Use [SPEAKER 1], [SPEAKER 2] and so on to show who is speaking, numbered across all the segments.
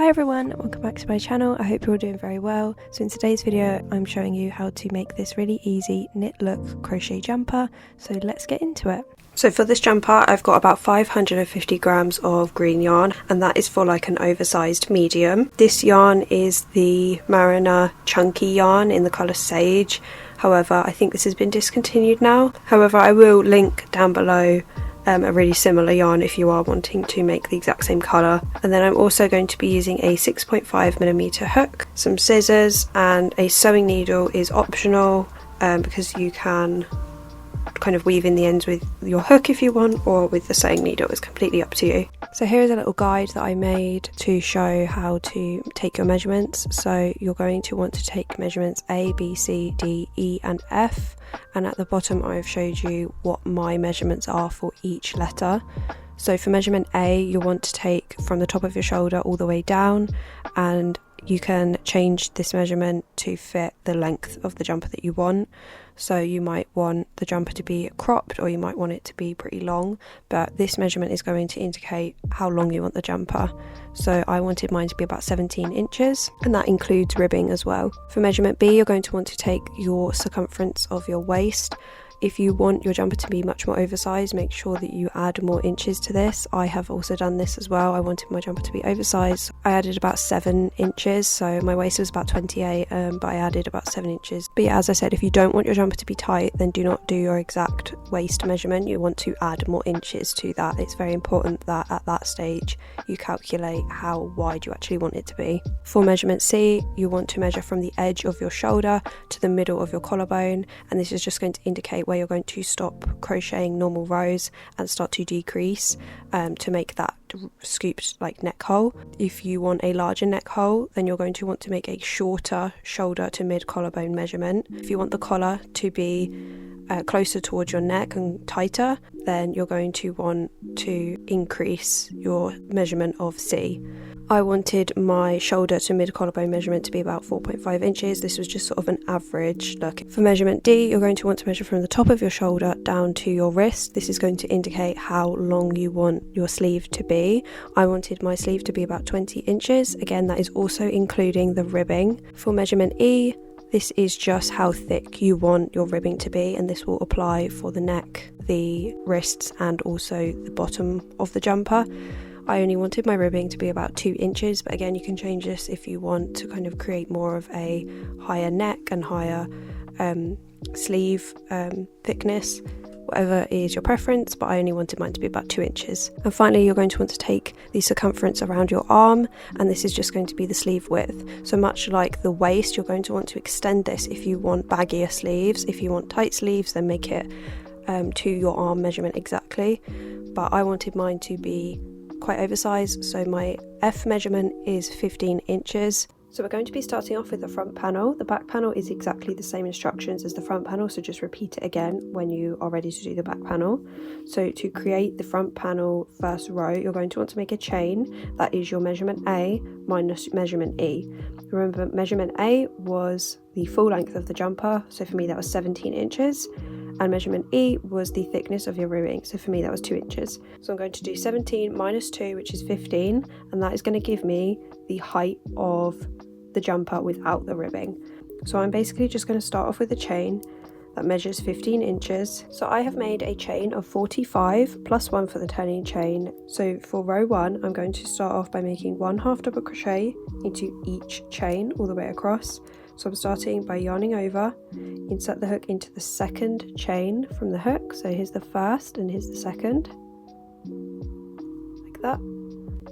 [SPEAKER 1] everyone, welcome back to my channel. I hope you're all doing very well. So in today's video I'm showing you how to make this really easy knit look crochet jumper, so let's get into it. So for this jumper I've got about 550 grams of green yarn, and that is for like an oversized medium. This yarn is the Mariner chunky yarn in the colour Sage. However, I think this has been discontinued now. However, I will link down below a really similar yarn if you are wanting to make the exact same colour. And then I'm also going to be using a 6.5mm hook, some scissors, and a sewing needle is optional because you can kind of weave in the ends with your hook if you want, or with the sewing needle. It's completely up to you. So here is a little guide that I made to show how to take your measurements. So you're going to want to take measurements A, B, C, D, E and F, and at the bottom I've showed you what my measurements are for each letter. So for measurement A, you'll want to take from the top of your shoulder all the way down, and you can change this measurement to fit the length of the jumper that you want. So you might want the jumper to be cropped, or you might want it to be pretty long, but this measurement is going to indicate how long you want the jumper. So I wanted mine to be about 17 inches, and that includes ribbing as well. For measurement B, you're going to want to take your circumference of your waist. If you want your jumper to be much more oversized, make sure that you add more inches to this. I have also done this as well. I wanted my jumper to be oversized. I added about 7 inches, so my waist was about 28, but I added about 7 inches. But yeah, as I said, if you don't want your jumper to be tight, then do not do your exact waist measurement. You want to add more inches to that. It's very important that at that stage you calculate how wide you actually want it to be. For measurement C, you want to measure from the edge of your shoulder to the middle of your collarbone, and this is just going to indicate where you're going to stop crocheting normal rows and start to decrease to make that scooped like neck hole. If you want a larger neck hole, then you're going to want to make a shorter shoulder to mid collarbone measurement. If you want the collar to be closer towards your neck and tighter, then you're going to want to increase your measurement of C. I wanted my shoulder to mid collarbone measurement to be about 4.5 inches. This was just sort of an average look. For measurement D, you're going to want to measure from the top of your shoulder down to your wrist. This is going to indicate how long you want your sleeve to be. I wanted my sleeve to be about 20 inches. Again, that is also including the ribbing. For measurement E, this is just how thick you want your ribbing to be, and this will apply for the neck, the wrists, and also the bottom of the jumper. I only wanted my ribbing to be about 2 inches, but again, you can change this if you want to kind of create more of a higher neck and higher sleeve thickness, whatever is your preference, but I only wanted mine to be about 2 inches. And finally, you're going to want to take the circumference around your arm, and this is just going to be the sleeve width. So much like the waist, you're going to want to extend this if you want baggier sleeves. If you want tight sleeves, then make it to your arm measurement exactly. But I wanted mine to be quite oversized, so my F measurement is 15 inches. So we're going to be starting off with the front panel. The back panel is exactly the same instructions as the front panel, so just repeat it again when you are ready to do the back panel. So to create the front panel first row, you're going to want to make a chain. That is your measurement A minus measurement E. Remember, measurement A was the full length of the jumper, so for me that was 17 inches. And measurement E was the thickness of your ribbing, so for me that was 2 inches. So I'm going to do 17 minus 2, which is 15, and that is going to give me the height of the jumper without the ribbing. So I'm basically just going to start off with a chain that measures 15 inches. So I have made a chain of 45 plus 1 for the turning chain. So for row 1, I'm going to start off by making 1 half double crochet into each chain all the way across. So I'm starting by yarning over, insert the hook into the second chain from the hook. So here's the first and here's the second, like that.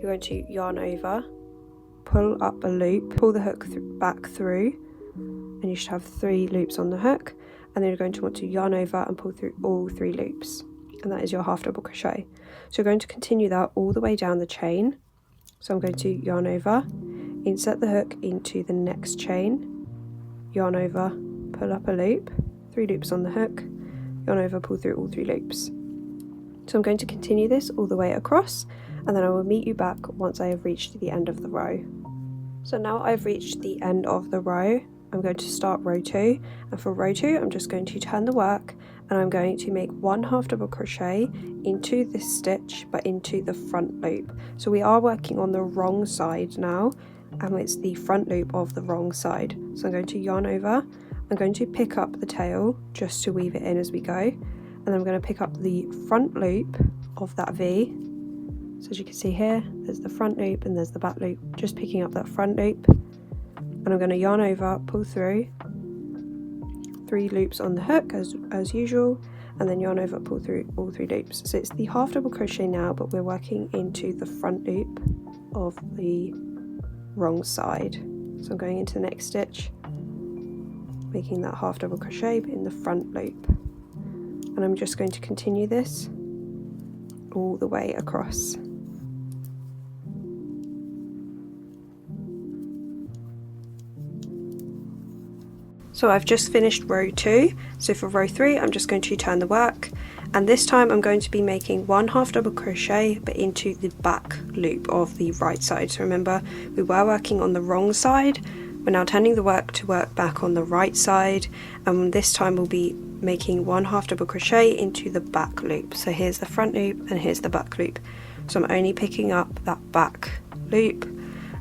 [SPEAKER 1] You're going to yarn over, pull up a loop, pull the hook back through, and you should have 3 loops on the hook. And then you're going to want to yarn over and pull through all 3 loops, and that is your half double crochet. So you're going to continue that all the way down the chain. So I'm going to yarn over, insert the hook into the next chain, yarn over, pull up a loop, 3 loops on the hook, yarn over, pull through all 3 loops. So I'm going to continue this all the way across, and then I will meet you back once I have reached the end of the row. So now I've reached the end of the row, I'm going to start row 2, and for row 2 I'm just going to turn the work and I'm going to make 1 half double crochet into this stitch but into the front loop. So we are working on the wrong side now, and it's the front loop of the wrong side. So I'm going to yarn over, I'm going to pick up the tail just to weave it in as we go, and then I'm going to pick up the front loop of that V. So as you can see here, there's the front loop and there's the back loop, just picking up that front loop, and I'm going to yarn over, pull through 3 loops on the hook as usual, and then yarn over, pull through all 3 loops. So it's the half double crochet now, but we're working into the front loop of the wrong side. So I'm going into the next stitch, making that half double crochet but in the front loop, and I'm just going to continue this all the way across. So I've just finished row 2, so for row 3 I'm just going to turn the work, and this time I'm going to be making 1 half double crochet but into the back loop of the right side. So remember, we were working on the wrong side, we're now turning the work to work back on the right side, and this time we'll be making 1 half double crochet into the back loop. So here's the front loop and here's the back loop. So I'm only picking up that back loop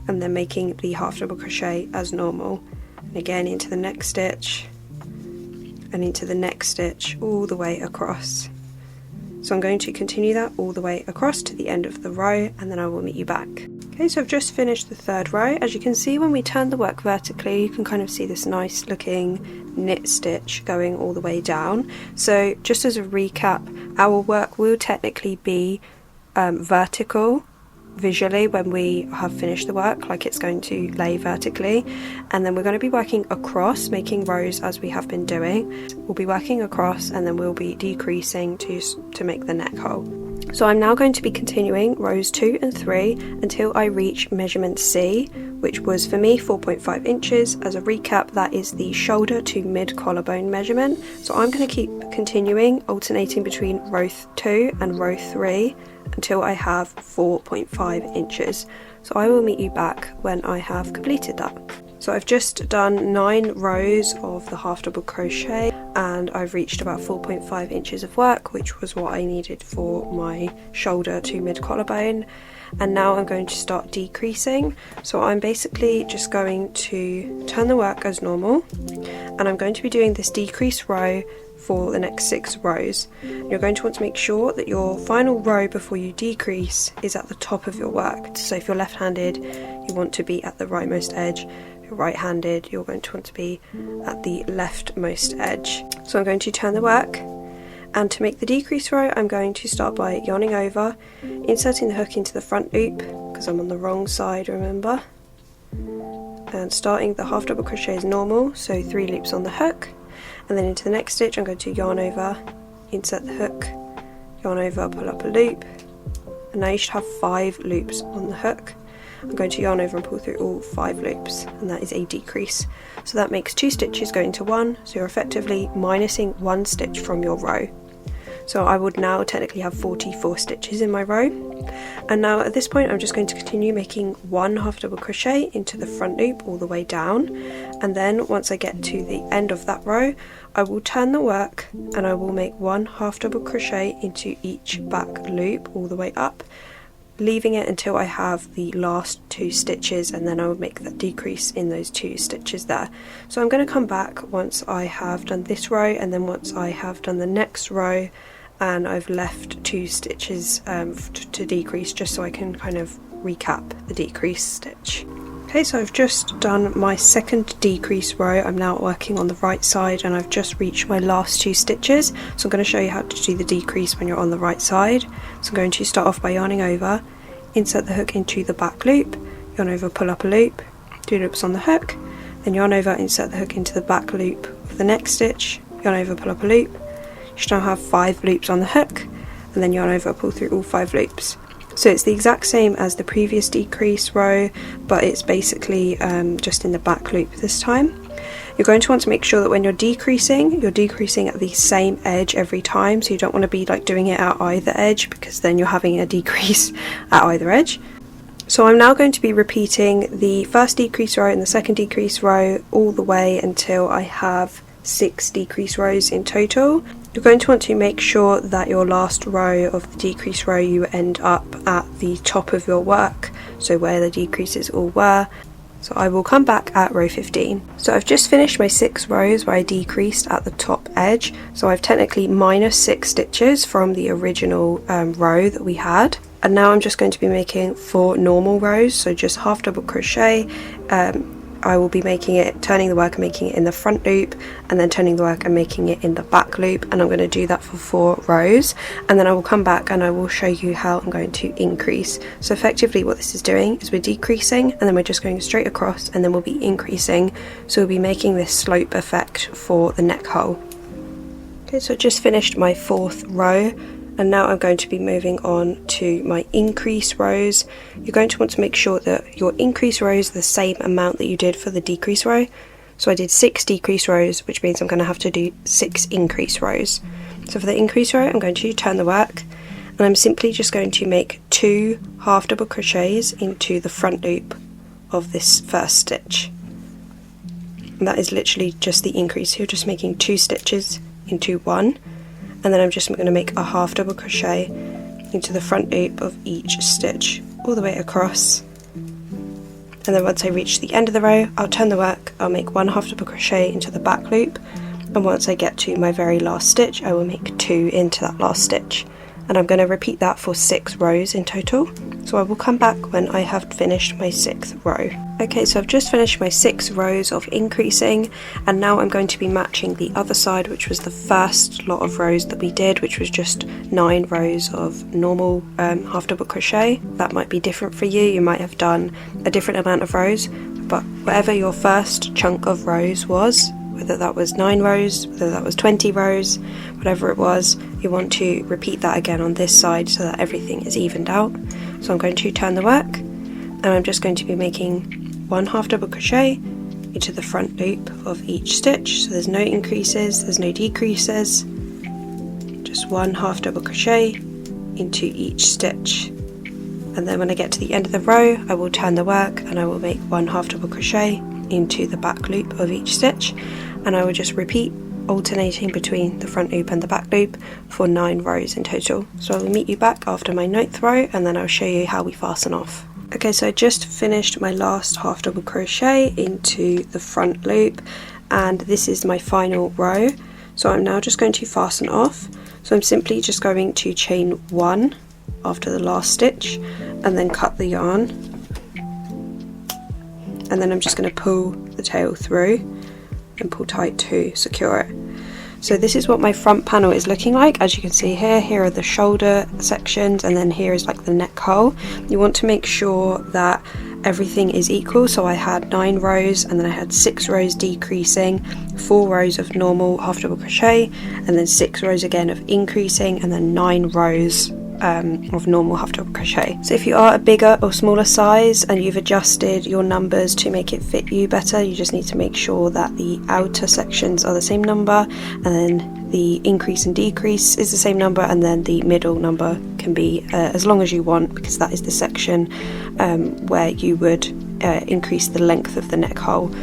[SPEAKER 1] and then making the half double crochet as normal. And again into the next stitch and into the next stitch all the way across. So I'm going to continue that all the way across to the end of the row, and then I will meet you back. Okay, so I've just finished the 3rd row. As you can see, when we turn the work vertically, you can kind of see this nice looking knit stitch going all the way down. So just as a recap, our work will technically be vertical visually when we have finished the work, like it's going to lay vertically, and then we're going to be working across, making rows as we have been doing. We'll be working across and then we'll be decreasing to make the neck hole. So I'm now going to be continuing rows 2 and 3 until I reach measurement C, which was for me 4.5 inches. As a recap, that is the shoulder to mid collarbone measurement. So I'm going to keep continuing, alternating between row 2 and row 3 until I have 4.5 inches. So I will meet you back when I have completed that. So I've just done 9 rows of the half double crochet and I've reached about 4.5 inches of work, which was what I needed for my shoulder to mid collarbone. And now I'm going to start decreasing. So I'm basically just going to turn the work as normal, and I'm going to be doing this decrease row for the next 6 rows. You're going to want to make sure that your final row before you decrease is at the top of your work. So if you're left-handed, you want to be at the rightmost edge. If you're right-handed, you're going to want to be at the leftmost edge. So I'm going to turn the work, and to make the decrease row I'm going to start by yarning over, inserting the hook into the front loop because I'm on the wrong side, remember, and starting the half double crochet as normal, so 3 loops on the hook. And then into the next stitch I'm going to yarn over, insert the hook, yarn over, pull up a loop, and now you should have 5 loops on the hook. I'm going to yarn over and pull through all 5 loops, and that is a decrease. So that makes 2 stitches go into 1, so you're effectively minusing 1 stitch from your row. So I would now technically have 44 stitches in my row. And now at this point I'm just going to continue making 1 half double crochet into the front loop all the way down, and then once I get to the end of that row I will turn the work and I will make 1 half double crochet into each back loop all the way up, leaving it until I have the last 2 stitches, and then I will make that decrease in those 2 stitches there. So I'm going to come back once I have done this row, and then once I have done the next row and I've left 2 stitches to decrease, just so I can kind of recap the decrease stitch. Okay, so I've just done my second decrease row. I'm now working on the right side and I've just reached my last 2 stitches. So I'm going to show you how to do the decrease when you're on the right side. So I'm going to start off by yarning over, insert the hook into the back loop, yarn over, pull up a loop, 2 loops on the hook, then yarn over, insert the hook into the back loop of the next stitch, yarn over, pull up a loop. You should now have 5 loops on the hook, and then yarn over, pull through all 5 loops. So it's the exact same as the previous decrease row, but it's basically just in the back loop this time. You're going to want to make sure that when you're decreasing at the same edge every time, so you don't want to be like doing it at either edge, because then you're having a decrease at either edge. So I'm now going to be repeating the first decrease row and the second decrease row all the way until I have 6 decrease rows in total. You're going to want to make sure that your last row of the decrease row, you end up at the top of your work, so where the decreases all were. So I will come back at row 15. So I've just finished my 6 rows where I decreased at the top edge, so I've technically minus 6 stitches from the original row that we had. And now I'm just going to be making 4 normal rows, so just half double crochet. I will be turning the work and making it in the front loop, and then turning the work and making it in the back loop, and I'm going to do that for 4 rows, and then I will come back and I will show you how I'm going to increase. So effectively what this is doing is we're decreasing and then we're just going straight across, and then we'll be increasing, so we'll be making this slope effect for the neck hole. Okay, so I just finished my 4th row, and now I'm going to be moving on to my increase rows. You're going to want to make sure that your increase rows are the same amount that you did for the decrease row. So I did 6 decrease rows, which means I'm going to have to do 6 increase rows. So for the increase row, I'm going to turn the work, and I'm simply just going to make 2 half double crochets into the front loop of this first stitch. And that is literally just the increase. You're just making 2 stitches into one, and then I'm just going to make a half double crochet into the front loop of each stitch all the way across. And then once I reach the end of the row, I'll turn the work, I'll make 1 half double crochet into the back loop, and once I get to my very last stitch, I will make 2 into that last stitch. And I'm going to repeat that for 6 rows in total. So I will come back when I have finished my 6th row. Okay, so I've just finished my 6 rows of increasing, and now I'm going to be matching the other side, which was the first lot of rows that we did, which was just 9 rows of normal half double crochet. That might be different for you. You might have done a different amount of rows, but whatever your first chunk of rows was, whether that was 9 rows, whether that was 20 rows, whatever it was, you want to repeat that again on this side so that everything is evened out. So I'm going to turn the work, and I'm just going to be making 1 half double crochet into the front loop of each stitch. So there's no increases, there's no decreases, just 1 half double crochet into each stitch. And then when I get to the end of the row, I will turn the work and I will make 1 half double crochet into the back loop of each stitch, and I will just repeat, alternating between the front loop and the back loop for 9 rows in total. So I will meet you back after my 9th row, and then I'll show you how we fasten off. Okay, so I just finished my last half double crochet into the front loop, and this is my final row. So I'm now just going to fasten off. So I'm simply just going to chain 1 after the last stitch and then cut the yarn, and then I'm just going to pull the tail through and pull tight to secure it. So this is what my front panel is looking like. As you can see here are the shoulder sections, and then here is like the neck hole. You want to make sure that everything is equal. So I had 9 rows, and then I had 6 rows decreasing, 4 rows of normal half double crochet, and then 6 rows again of increasing, and then 9 rows of normal half double crochet. So if you are a bigger or smaller size and you've adjusted your numbers to make it fit you better, you just need to make sure that the outer sections are the same number, and then the increase and decrease is the same number, and then the middle number can be as long as you want, because that is the section where you would increase the length of the neck hole.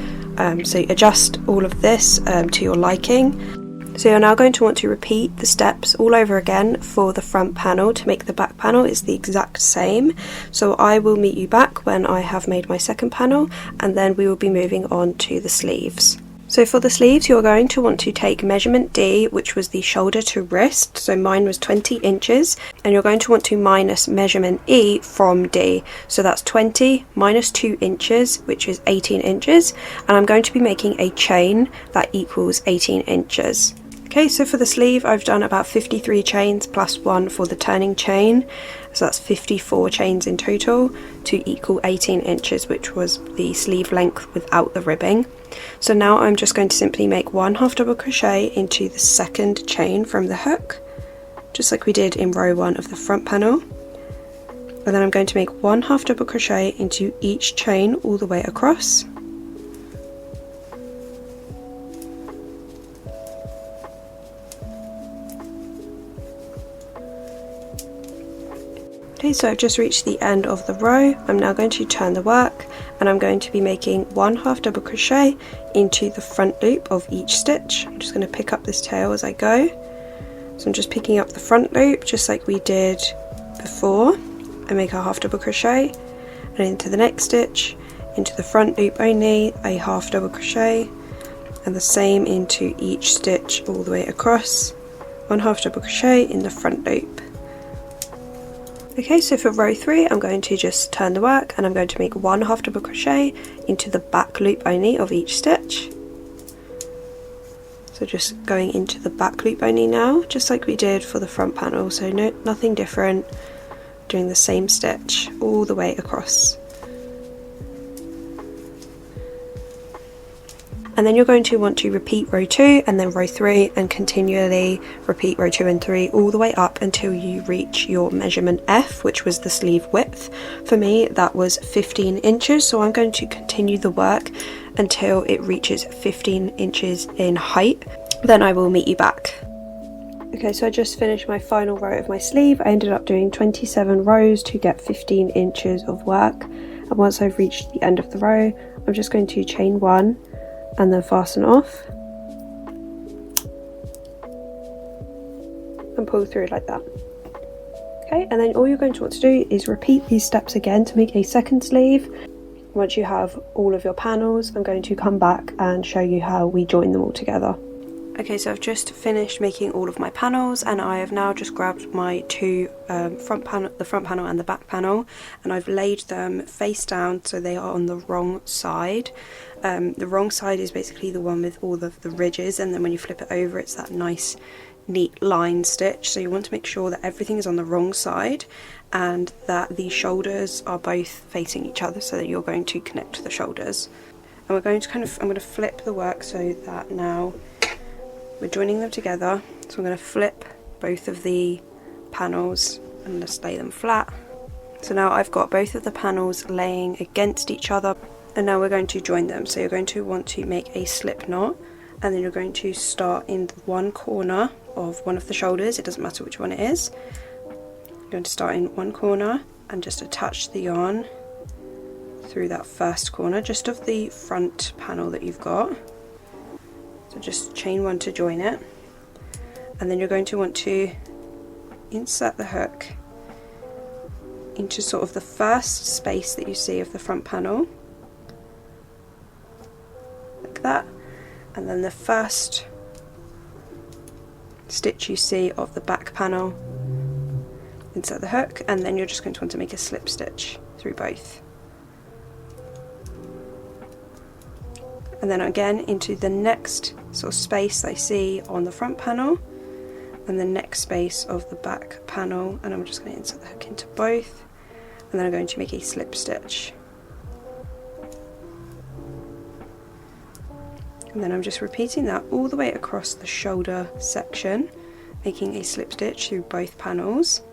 [SPEAKER 1] So adjust all of this to your liking. So you're now going to want to repeat the steps all over again for the front panel to make the back panel is the exact same. So I will meet you back when I have made my second panel, and then we will be moving on to the sleeves. So for the sleeves, you're going to want to take measurement D, which was the shoulder to wrist, so mine was 20 inches, and you're going to want to minus measurement E from D. So that's 20 minus 2 inches, which is 18 inches, and I'm going to be making a chain that equals 18 inches. Okay, so for the sleeve, I've done about 53 chains plus 1 for the turning chain, so that's 54 chains in total to equal 18 inches, which was the sleeve length without the ribbing. So now I'm just going to simply make 1 half double crochet into the second chain from the hook, just like we did in row 1 of the front panel, and then I'm going to make 1 half double crochet into each chain all the way across. Okay, so I've just reached the end of the row. I'm now going to turn the work, and I'm going to be making 1 half double crochet into the front loop of each stitch. I'm just going to pick up this tail as I go, So I'm just picking up the front loop just like we did before and make a half double crochet, and into the next stitch, into the front loop only, a half double crochet, and the same into each stitch all the way across, one half double crochet in the front loop. Okay, so for row 3 I'm going to just turn the work and I'm going to make one half double crochet into the back loop only of each stitch. So just going into the back loop only now, just like we did for the front panel, so nothing different, doing the same stitch all the way across. And then you're going to want to repeat row 2 and then row 3 and continually repeat row 2 and 3 all the way up until you reach your measurement F, which was the sleeve width. For me that was 15 inches, so I'm going to continue the work until it reaches 15 inches in height. Then I will meet you back. Okay, so I just finished my final row of my sleeve. I ended up doing 27 rows to get 15 inches of work, and once I've reached the end of the row I'm just going to chain 1 and then fasten off and pull through like that. Okay, and then all you're going to want to do is repeat these steps again to make a second sleeve. Once you have all of your panels, I'm going to come back and show you how we join them all together. Okay, so I've just finished making all of my panels, and I have now just grabbed my two the front panel and the back panel, and I've laid them face down so they are on the wrong side. The wrong side is basically the one with all of the ridges, and then when you flip it over it's that nice neat line stitch. So you want to make sure that everything is on the wrong side and that the shoulders are both facing each other, so that you're going to connect the shoulders. And we're going to I'm going to flip the work so that now we're joining them together. So I'm going to flip both of the panels and just lay them flat. So now I've got both of the panels laying against each other, and now we're going to join them. So you're going to want to make a slip knot, and then you're going to start in one corner of one of the shoulders. It doesn't matter which one it is. You're going to start in one corner and just attach the yarn through that first corner just of the front panel that you've got. So just chain 1 to join it, and then you're going to want to insert the hook into sort of the first space that you see of the front panel, like that, and then the first stitch you see of the back panel, insert the hook, and then you're just going to want to make a slip stitch through both. And then again into the next sort of space I see on the front panel and the next space of the back panel, and I'm just going to insert the hook into both, and then I'm going to make a slip stitch. And then I'm just repeating that all the way across the shoulder section, making a slip stitch through both panels.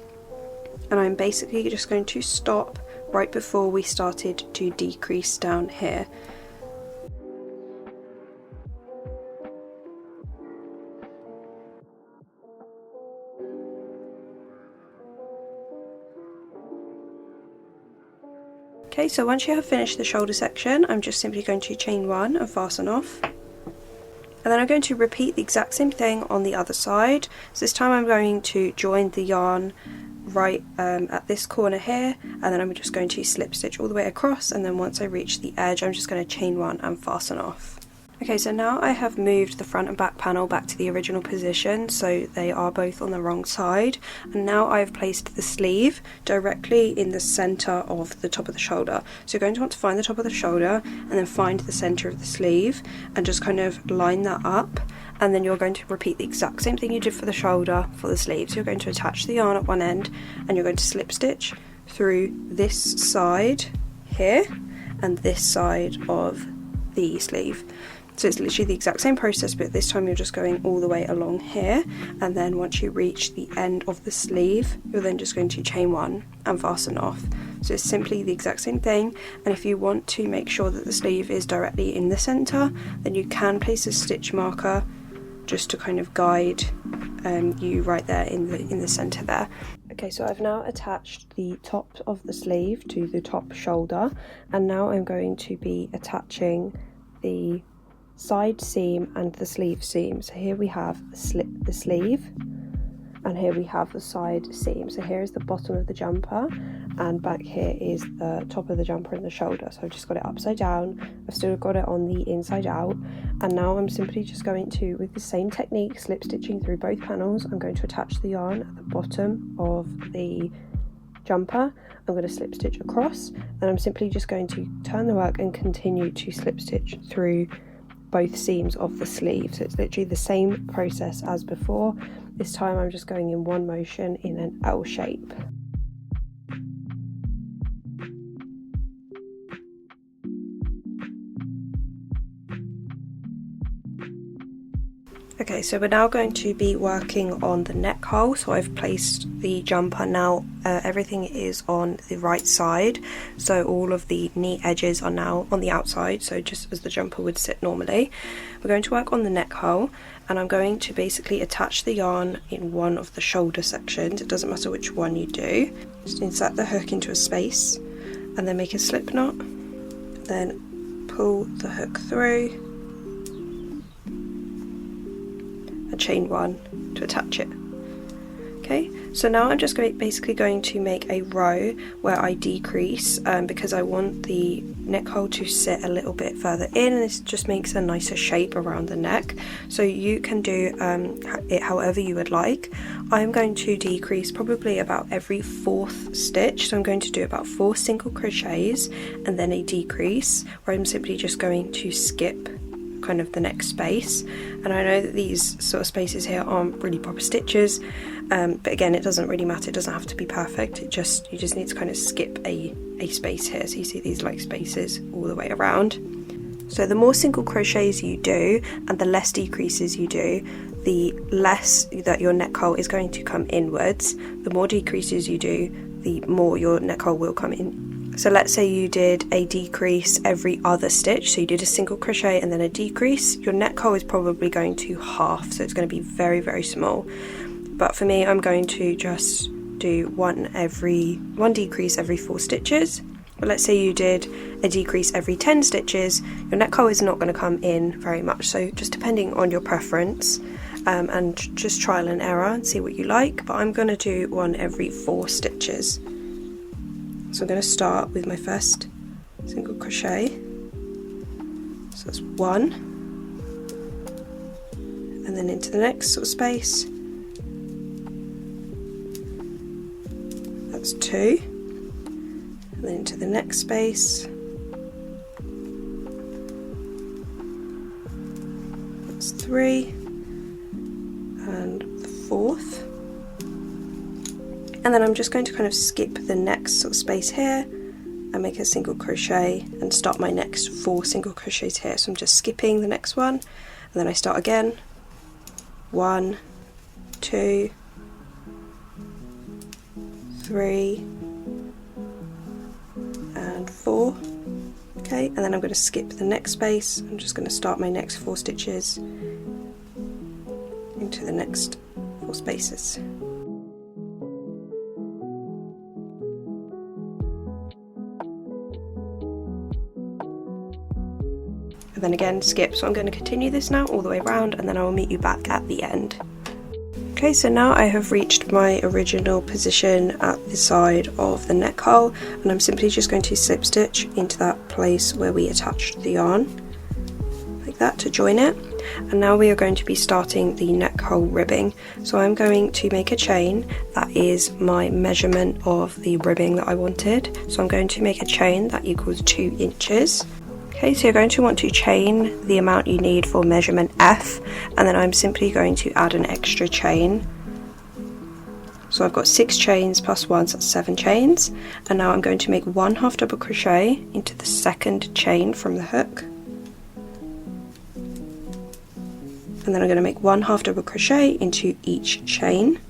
[SPEAKER 1] And I'm basically just going to stop right before we started to decrease down here. Okay, so once you have finished the shoulder section, I'm just simply going to chain 1 and fasten off. And then I'm going to repeat the exact same thing on the other side. So this time I'm going to join the yarn right at this corner here, and then I'm just going to slip stitch all the way across, and then once I reach the edge I'm just going to chain 1 and fasten off. Okay, so now I have moved the front and back panel back to the original position, so they are both on the wrong side, and now I've placed the sleeve directly in the centre of the top of the shoulder. So you're going to want to find the top of the shoulder and then find the centre of the sleeve and just kind of line that up, and then you're going to repeat the exact same thing you did for the shoulder for the sleeve. So you're going to attach the yarn at one end and you're going to slip stitch through this side here and this side of the sleeve. So it's literally the exact same process, but this time you're just going all the way along here, and then once you reach the end of the sleeve you're then just going to chain 1 and fasten off. So it's simply the exact same thing, and if you want to make sure that the sleeve is directly in the centre, then you can place a stitch marker just to kind of guide you right there in the centre there. Okay, so I've now attached the top of the sleeve to the top shoulder, and now I'm going to be attaching the side seam and the sleeve seam. So here we have the sleeve, and here we have the side seam. So here is the bottom of the jumper, and back here is the top of the jumper and the shoulder. So I've just got it upside down, I've still got it on the inside out, and now I'm simply just going to, with the same technique, slip stitching through both panels. I'm going to attach the yarn at the bottom of the jumper, I'm going to slip stitch across, and I'm simply just going to turn the work and continue to slip stitch through both seams of the sleeve. So it's literally the same process as before. This time I'm just going in one motion in an L shape. Okay, so we're now going to be working on the neck hole. So I've placed the jumper now, everything is on the right side, so all of the knee edges are now on the outside, so just as the jumper would sit normally. We're going to work on the neck hole, and I'm going to basically attach the yarn in one of the shoulder sections. It doesn't matter which one you do. Just insert the hook into a space and then make a slip knot, then pull the hook through and chain one to attach it. Okay, so now I'm just basically going to make a row where I decrease because I want the neck hole to sit a little bit further in, and this just makes a nicer shape around the neck. So you can do it however you would like. I'm going to decrease probably about every 4th stitch, so I'm going to do about 4 single crochets and then a decrease, where I'm simply just going to skip kind of the next space. And I know that these sort of spaces here aren't really proper stitches, but again, it doesn't really matter, it doesn't have to be perfect, you just need to kind of skip a space here. So you see these like spaces all the way around. So the more single crochets you do and the less decreases you do, the less that your neck hole is going to come inwards. The more decreases you do, the more your neck hole will come in. So let's say you did a decrease every other stitch, so you did a single crochet and then a decrease, your neck hole is probably going to half, so it's going to be very, very small. But for me, I'm going to just do one decrease every 4 stitches. But let's say you did a decrease every 10 stitches, your neck hole is not going to come in very much, so just depending on your preference, and just trial and error and see what you like. But I'm going to do one every 4 stitches. So I'm going to start with my first single crochet, so that's 1, and then into the next sort of space, that's 2, and then into the next space, that's 3, and the 4th. And then I'm just going to kind of skip the next sort of space here and make a single crochet and start my next 4 single crochets here. So I'm just skipping the next one, and then I start again. 1, 2, 3, and 4. Okay, and then I'm going to skip the next space. I'm just going to start my next 4 stitches into the next 4 spaces. And then again skip. So I'm going to continue this now all the way around, and then I will meet you back at the end. Okay, so now I have reached my original position at the side of the neck hole, and I'm simply just going to slip stitch into that place where we attached the yarn, like that, to join it. And now we are going to be starting the neck hole ribbing. So I'm going to make a chain that is my measurement of the ribbing that I wanted. So I'm going to make a chain that equals 2 inches. Okay, so you're going to want to chain the amount you need for measurement F, and then I'm simply going to add an extra chain. So I've got 6 chains plus 1, so that's 7 chains. And now I'm going to make 1 half double crochet into the second chain from the hook. And then I'm going to make 1 half double crochet into each chain.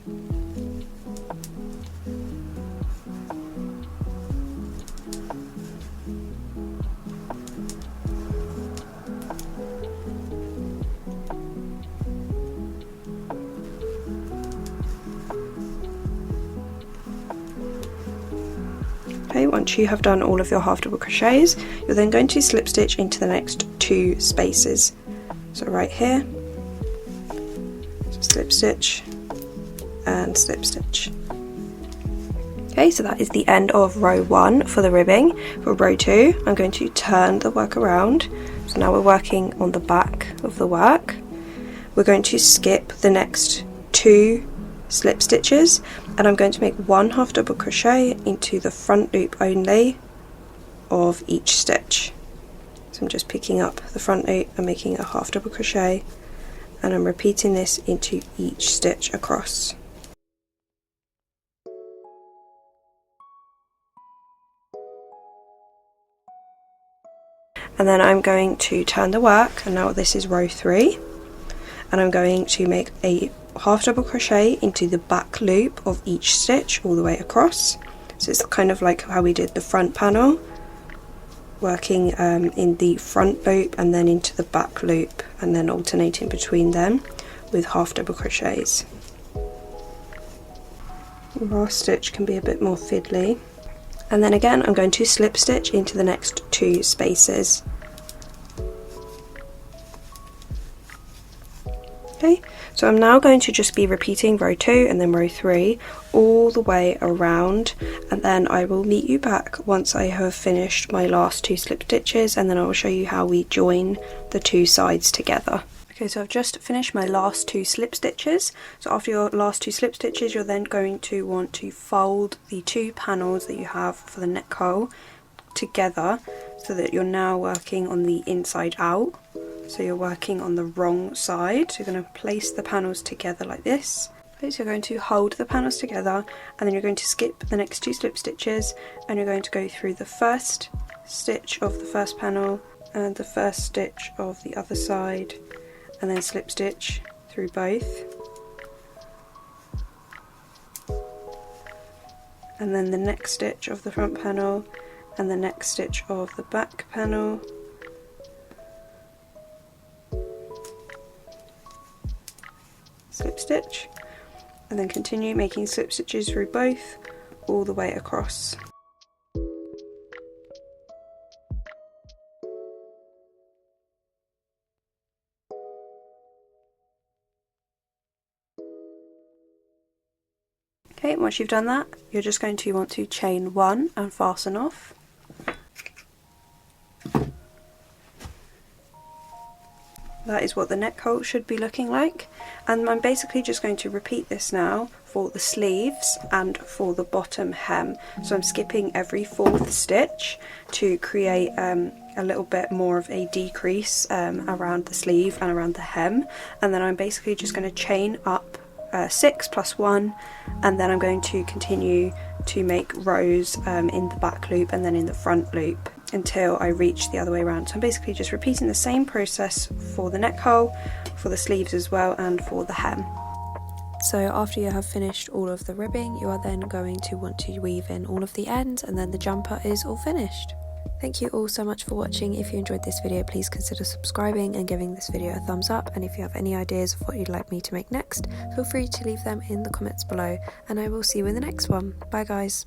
[SPEAKER 1] Okay, once you have done all of your half double crochets, you're then going to slip stitch into the next 2 spaces. So right here, so slip stitch and slip stitch. Okay, so that is the end of row 1 for the ribbing. For row 2, I'm going to turn the work around. So now we're working on the back of the work. We're going to skip the next 2 slip stitches, and I'm going to make 1 half double crochet into the front loop only of each stitch. So I'm just picking up the front loop and making a half double crochet, and I'm repeating this into each stitch across. And then I'm going to turn the work, and now this is row 3, and I'm going to make a half double crochet into the back loop of each stitch all the way across. So it's kind of like how we did the front panel, working in the front loop and then into the back loop, and then alternating between them with half double crochets. The last stitch can be a bit more fiddly. And then again I'm going to slip stitch into the next 2 spaces. Okay, so I'm now going to just be repeating row 2 and then row 3 all the way around, and then I will meet you back once I have finished my last 2 slip stitches, and then I will show you how we join the 2 sides together. Okay, so I've just finished my last 2 slip stitches. So after your last 2 slip stitches, you're then going to want to fold the 2 panels that you have for the neck hole together, so that you're now working on the inside out. So you're working on the wrong side. So you're going to place the panels together like this. Okay, so you're going to hold the panels together, and then you're going to skip the next 2 slip stitches, and you're going to go through the first stitch of the first panel and the first stitch of the other side, and then slip stitch through both, and then the next stitch of the front panel and the next stitch of the back panel, slip stitch, and then continue making slip stitches through both all the way across. Okay, once you've done that, you're just going to want to chain 1 and fasten off. That is what the neck hole should be looking like, and I'm basically just going to repeat this now for the sleeves and for the bottom hem. So I'm skipping every 4th stitch to create a little bit more of a decrease around the sleeve and around the hem, and then I'm basically just going to chain up 6 plus 1, and then I'm going to continue to make rows in the back loop and then in the front loop until I reach the other way around. So I'm basically just repeating the same process for the neck hole, for the sleeves as well, and for the hem. So after you have finished all of the ribbing, you are then going to want to weave in all of the ends, and then the jumper is all finished. Thank you all so much for watching. If you enjoyed this video, please consider subscribing and giving this video a thumbs up, and if you have any ideas of what you'd like me to make next, feel free to leave them in the comments below, and I will see you in the next one. Bye guys.